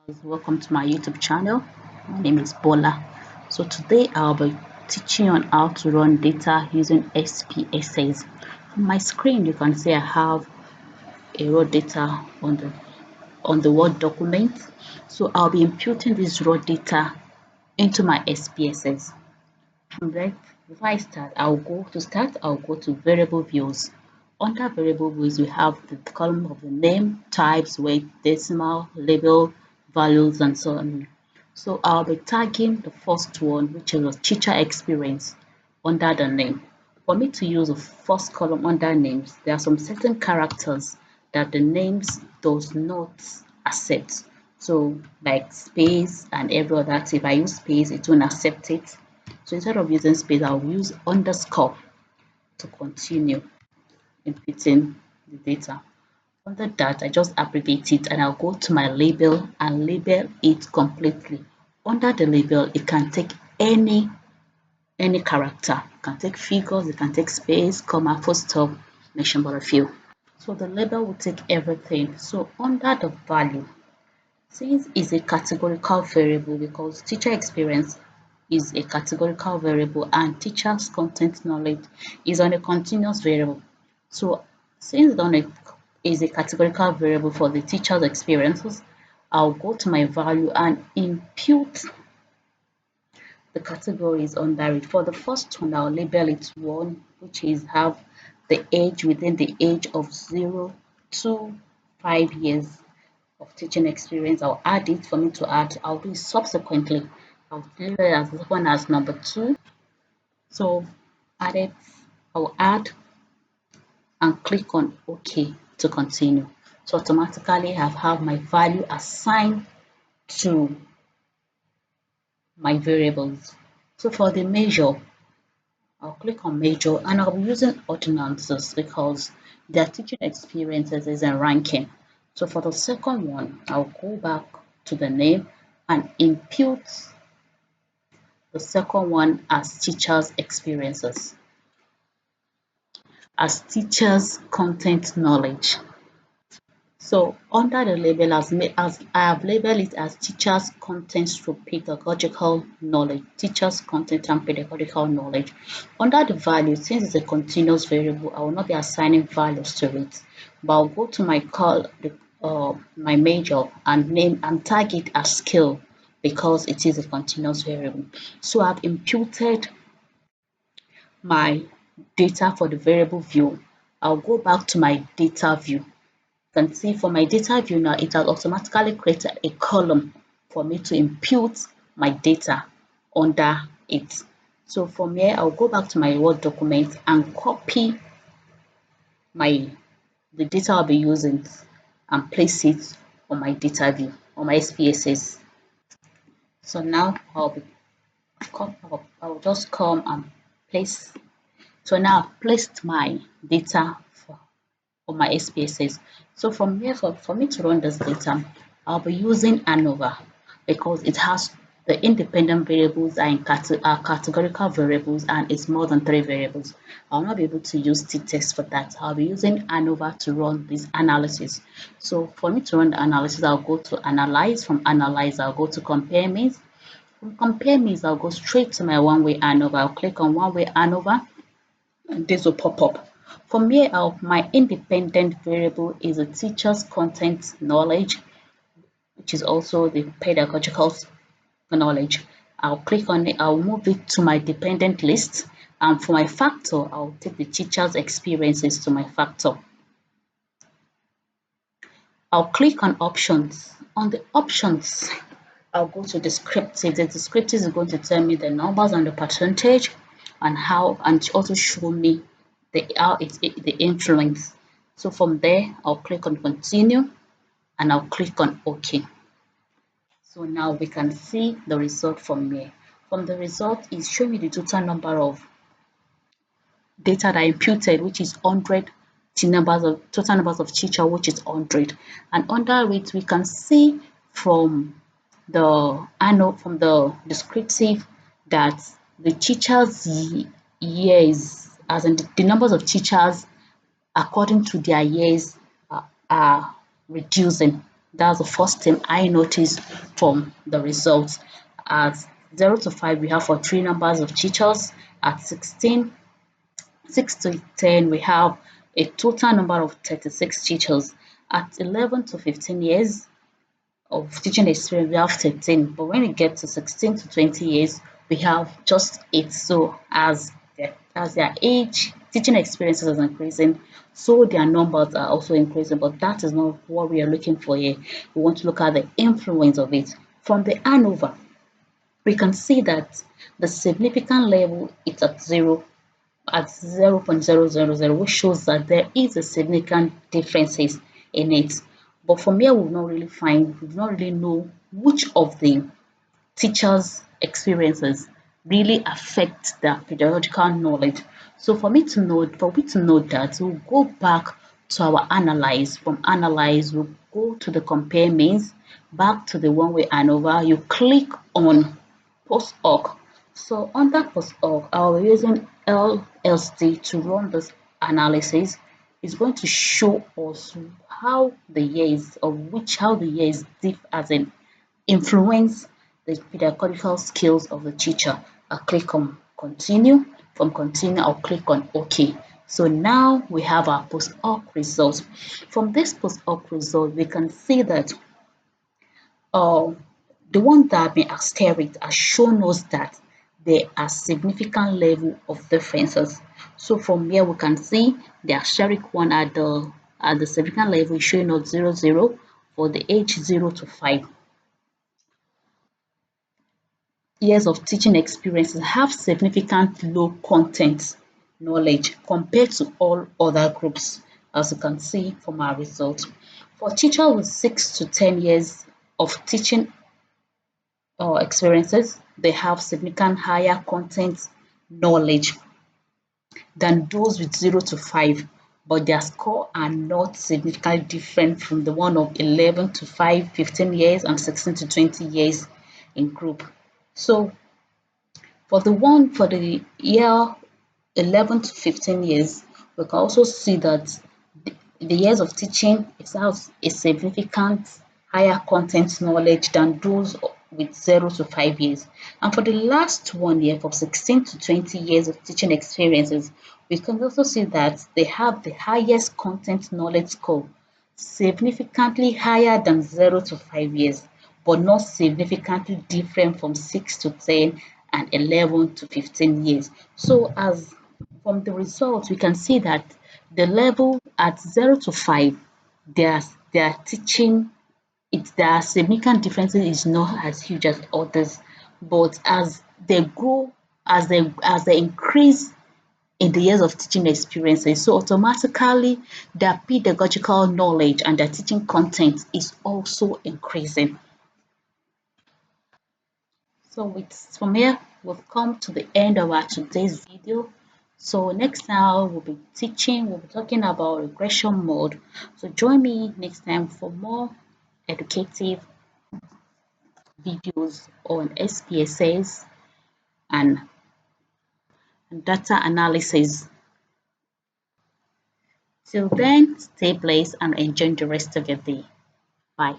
Welcome to my YouTube channel. My name is Bola. So today I'll be teaching you on how to run data using SPSS. On my screen you can see I have a raw data on the Word document. So I'll be imputing this raw data into my SPSS. Right, before I start, I'll go to variable views. Under variable views, we have the column of the name, types, weight, decimal, label, values, and so on. So I'll be tagging the first one, which is a teacher experience, under the name. For me to use the first column under names, there are some certain characters that the names does not accept. So like space and every other, if I use space, it won't accept it. So instead of using space, I'll use underscore to continue inputting the data. Under that, I just abbreviate it and I'll go to my label and label it completely. Under the label, it can take any character. It can take figures, it can take space, comma, full stop, mention but a few. So the label will take everything. So under the value, since it's a categorical variable because teacher experience is a categorical variable and teacher's content knowledge is on a continuous variable. So since it is a categorical variable for the teacher's experiences, I'll go to my value and impute the categories under it. For the first one, I'll label it 1, which is have the age within the age of 0 to 5 years of teaching experience. I'll add it for me to add. I'll do it subsequently. I'll do it as this one as number 2. So add it, I'll add and click on OK to continue. So automatically I have my value assigned to my variables. So for the measure, I'll click on measure and I'll be using ordinances because their teaching experiences is in ranking. So for the second one, I'll go back to the name and impute the second one as teachers experiences, as teachers content knowledge. So under the label, as I have labeled it as teachers content through pedagogical knowledge, teachers content and pedagogical knowledge. Under the value, since it's a continuous variable, I will not be assigning values to it, but I'll go to my major and name and tag it as skill because it is a continuous variable. So I've imputed my data for the variable view. I'll go back to my data view. Can see for my data view now, it has automatically created a column for me to impute my data under it. So from here, I'll go back to my Word document and copy the data I'll be using and place it on my data view, on my SPSS. So now I'll just come and place. So now I've placed my data on my SPSS. So from here, for me to run this data, I'll be using ANOVA because it has the independent variables are categorical variables and it's more than 3 variables. I'll not be able to use t-text for that. I'll be using ANOVA to run this analysis. So for me to run the analysis, I'll go to analyze. From analyze, I'll go to compare means. From compare means, I'll go straight to my one-way ANOVA. I'll click on one-way ANOVA and this will pop up. From here out, my independent variable is a teacher's content knowledge, which is also the pedagogical knowledge. I'll click on it, I'll move it to my dependent list, and for my factor, I'll take the teacher's experiences to my factor. I'll click on options. On the options, I'll go to descriptive. The descriptive is going to tell me the numbers and the percentage and how, and also show me the influence. So from there, I'll click on continue and I'll click on OK. So now we can see the result from here. From the result, it's showing me the total number of data that I imputed, which is 100, total numbers of teacher, which is 100. And under it, we can see from the descriptive that the teachers' years, as in the numbers of teachers according to their years, are reducing. That's the first thing I noticed from the results. At 0 to 5, we have for three numbers of teachers. At 16, 6 to 10, we have a total number of 36 teachers. At 11 to 15 years of teaching experience, we have 13. But when it gets to 16 to 20 years, we have just 8. So as their age, teaching experiences is increasing, so their numbers are also increasing. But that is not what we are looking for here. We want to look at the influence of it. From the ANOVA, we can see that the significant level is at 0.000, which shows that there is a significant differences in it. But from here, we've not really know which of the teachers' experiences really affect their pedagogical knowledge. So for we to know that, we'll go back to our analyze. From analyze, we'll go to the compare means, back to the one way ANOVA. You click on post hoc. So under post hoc, I'll be using LSD to run this analysis. It's going to show us how the years how the years differ as in influence the pedagogical skills of the teacher. I'll click on continue. From continue, I'll click on OK. So now we have our post hoc results. From this post hoc result, we can see that uh, the one that have been asterisk has shown us that there are significant level of differences. So from here we can see the asterisk one at the significant level is showing us 0 for the age 0 to 5. Years of teaching experiences have significant low content knowledge compared to all other groups, as you can see from our results. For teachers with 6 to 10 years of teaching experiences, they have significant higher content knowledge than those with 0 to 5, but their score are not significantly different from the one of 11 to 5, 15 years, and 16 to 20 years in group. So for the one for the year 11 to 15 years, we can also see that the years of teaching it has a significant higher content knowledge than those with 0 to 5 years. And for the last 1 year, for 16 to 20 years of teaching experiences, we can also see that they have the highest content knowledge score, significantly higher than 0 to 5 years, but not significantly different from 6 to 10 and 11 to 15 years. So as from the results, we can see that the level at 0 to 5, their teaching, their significant differences is not as huge as others. But as they grow, as they increase in the years of teaching experiences, so automatically their pedagogical knowledge and their teaching content is also increasing. So from here, we've come to the end of our today's video. So next time we'll be talking about regression mode. So join me next time for more educative videos on SPSS and data analysis. Till then, stay blessed and enjoy the rest of your day. Bye.